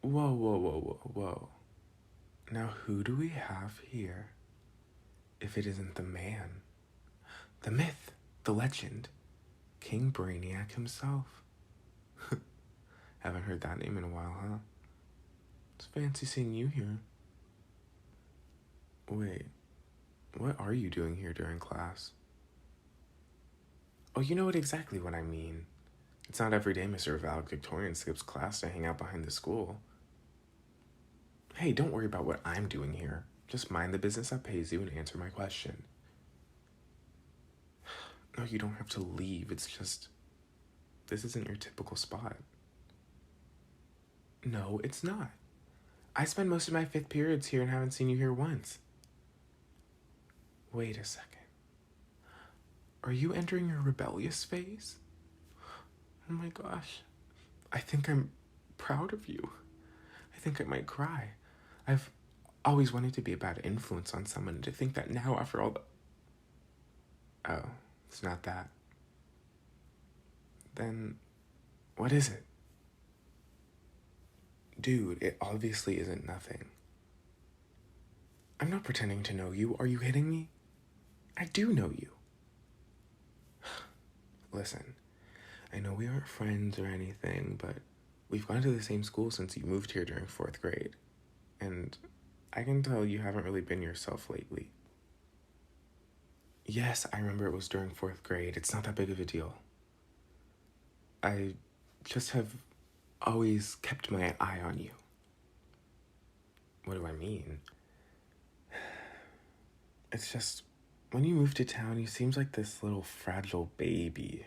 Whoa, whoa, whoa, whoa, whoa. Now who do we have here? If it isn't the man, the myth, the legend, King Brainiac himself. Haven't heard that name in a while, huh? It's fancy seeing you here. Wait, what are you doing here during class? Oh, you know exactly what I mean. It's not every day Mr. Valedictorian skips class to hang out behind the school. Hey, don't worry about what I'm doing here. Just mind the business that pays you and answer my question. No, you don't have to leave. It's just, this isn't your typical spot. No, it's not. I spend most of my fifth periods here and haven't seen you here once. Wait a second. Are you entering your rebellious phase? Oh my gosh. I think I'm proud of you. I think I might cry. I've always wanted to be a bad influence on someone, and to think that now after all the... Oh, it's not that. Then, what is it? Dude, it obviously isn't nothing. I'm not pretending to know you. Are you kidding me? I do know you. Listen, I know we aren't friends or anything, but we've gone to the same school since you moved here during 4th grade. And I can tell you haven't really been yourself lately. Yes, I remember it was during 4th grade. It's not that big of a deal. I just have always kept my eye on you. What do I mean? It's just, when you moved to town, you seemed like this little fragile baby.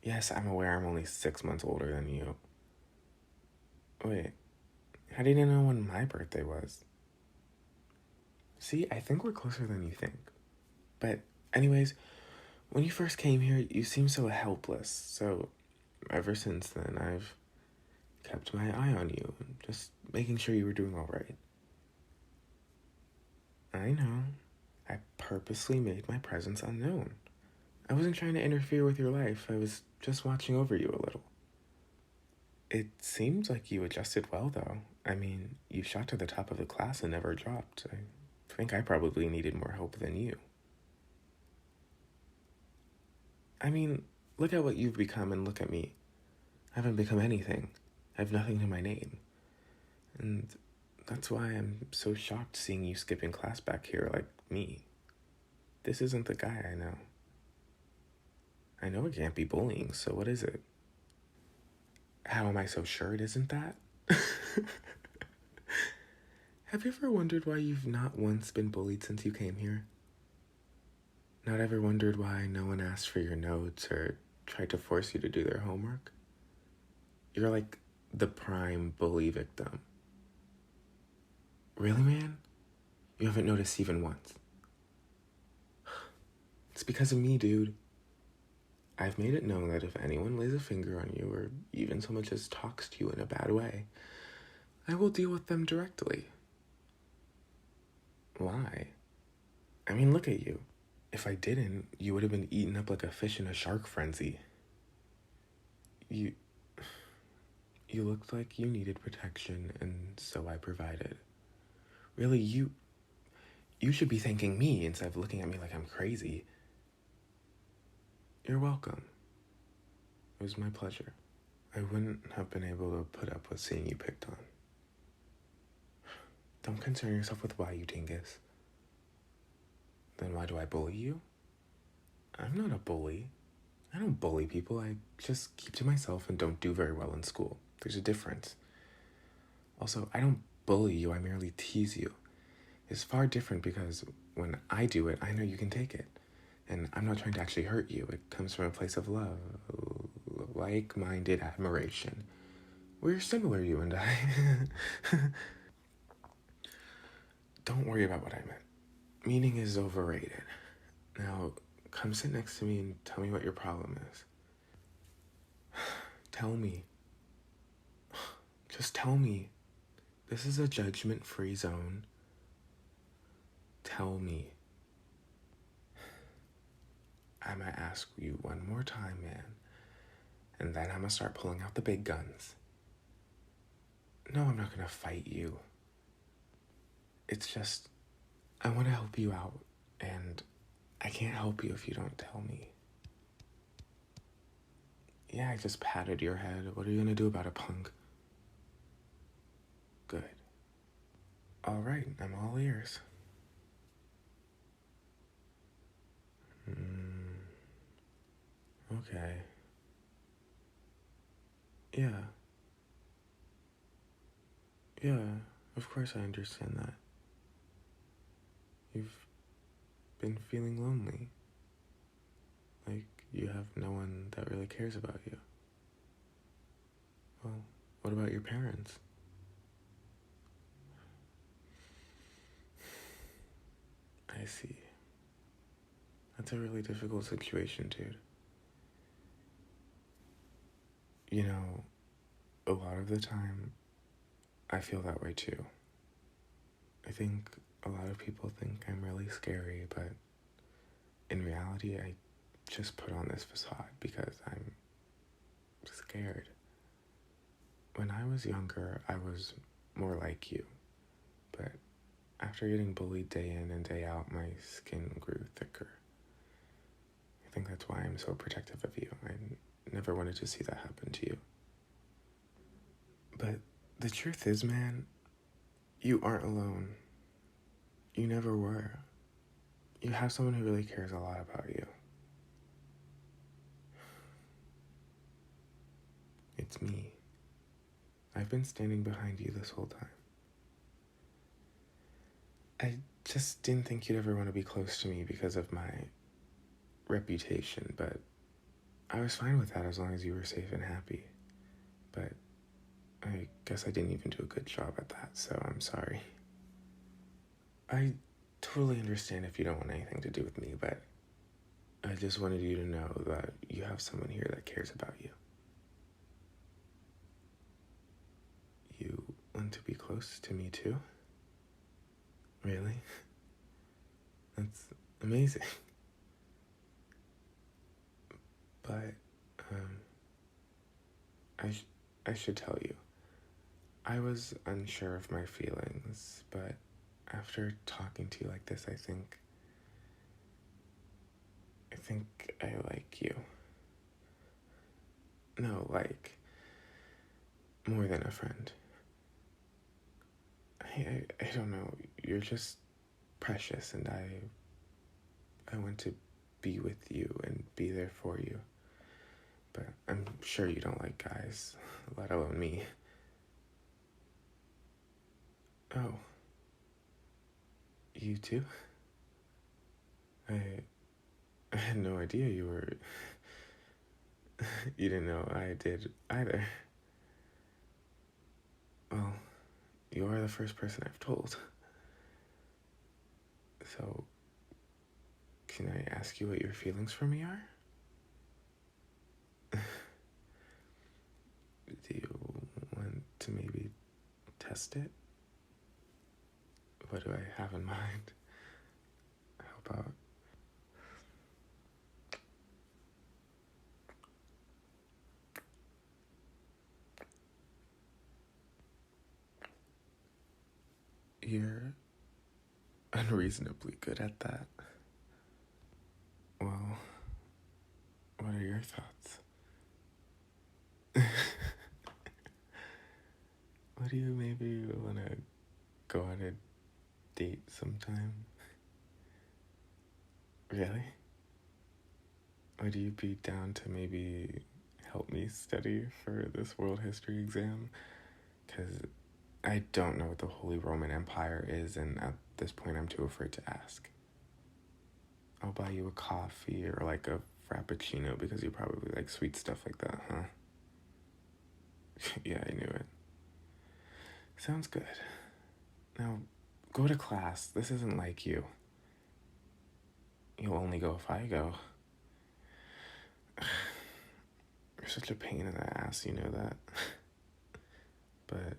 Yes, I'm aware I'm only 6 months older than you. Wait, how did you know when my birthday was? See, I think we're closer than you think. But anyways, when you first came here, you seemed so helpless. So ever since then, I've kept my eye on you, just making sure you were doing all right. I know. I purposely made my presence unknown. I wasn't trying to interfere with your life. I was just watching over you a little. It seems like you adjusted well, though. I mean, you shot to the top of the class and never dropped. I think I probably needed more help than you. I mean, look at what you've become and look at me. I haven't become anything. I have nothing to my name. And that's why I'm so shocked seeing you skipping class back here like me. This isn't the guy I know. I know it can't be bullying, so what is it? How am I so sure it isn't that? Have you ever wondered why you've not once been bullied since you came here? Not ever wondered why no one asked for your notes or tried to force you to do their homework? You're like the prime bully victim. Really, man? You haven't noticed even once? It's because of me, dude. I've made it known that if anyone lays a finger on you or even so much as talks to you in a bad way, I will deal with them directly. Why? I mean, look at you. If I didn't, you would have been eaten up like a fish in a shark frenzy. You looked like you needed protection, and so I provided. Really, you should be thanking me instead of looking at me like I'm crazy. You're welcome. It was my pleasure. I wouldn't have been able to put up with seeing you picked on. Don't concern yourself with why, you dingus. Then why do I bully you? I'm not a bully. I don't bully people. I just keep to myself and don't do very well in school. There's a difference. Also, I don't bully you, I merely tease you. It's far different because when I do it, I know you can take it. And I'm not trying to actually hurt you. It comes from a place of love, like-minded admiration. We're similar, you and I. Don't worry about what I meant. Meaning is overrated. Now, come sit next to me and tell me what your problem is. Tell me. Just tell me. This is a judgment-free zone. Tell me. I might ask you one more time, man. And then I'm gonna start pulling out the big guns. No, I'm not gonna fight you. It's just, I want to help you out, and I can't help you if you don't tell me. Yeah, I just patted your head. What are you gonna do about it, punk? Good. All right, I'm all ears. Okay. Yeah. Yeah, of course I understand that. You've been feeling lonely. Like you have no one that really cares about you. Well, what about your parents? I see. That's a really difficult situation, dude. You know, a lot of the time, I feel that way too. I think a lot of people think I'm really scary, but in reality, I just put on this facade because I'm scared. When I was younger, I was more like you, but after getting bullied day in and day out, my skin grew thicker. I think that's why I'm so protective of you. I never wanted to see that happen to you. But the truth is, man, you aren't alone. You never were. You have someone who really cares a lot about you. It's me. I've been standing behind you this whole time. I just didn't think you'd ever want to be close to me because of my reputation, but I was fine with that as long as you were safe and happy. But I guess I didn't even do a good job at that, so I'm sorry. I totally understand if you don't want anything to do with me, but I just wanted you to know that you have someone here that cares about you. You want to be close to me too? Really? That's amazing. But, I should tell you, I was unsure of my feelings, but after talking to you like this, I think I like you. No, like, more than a friend. I don't know, you're just precious, and I want to be with you and be there for you. But I'm sure you don't like guys, let alone me. Oh. You too? I had no idea you were... You didn't know I did either. Well, you are the first person I've told. So, can I ask you what your feelings for me are? Do you want to maybe test it? What do I have in mind? How about... You're unreasonably good at that. Well, what are your thoughts? What do you maybe want to go on a date sometime? Really? Would you be down to maybe help me study for this world history exam? Because I don't know what the Holy Roman Empire is, and at this point I'm too afraid to ask. I'll buy you a coffee or like a frappuccino because you probably like sweet stuff like that, huh? Yeah, I knew it. Sounds good. Now, go to class. This isn't like you. You'll only go if I go. You're such a pain in the ass, you know that. But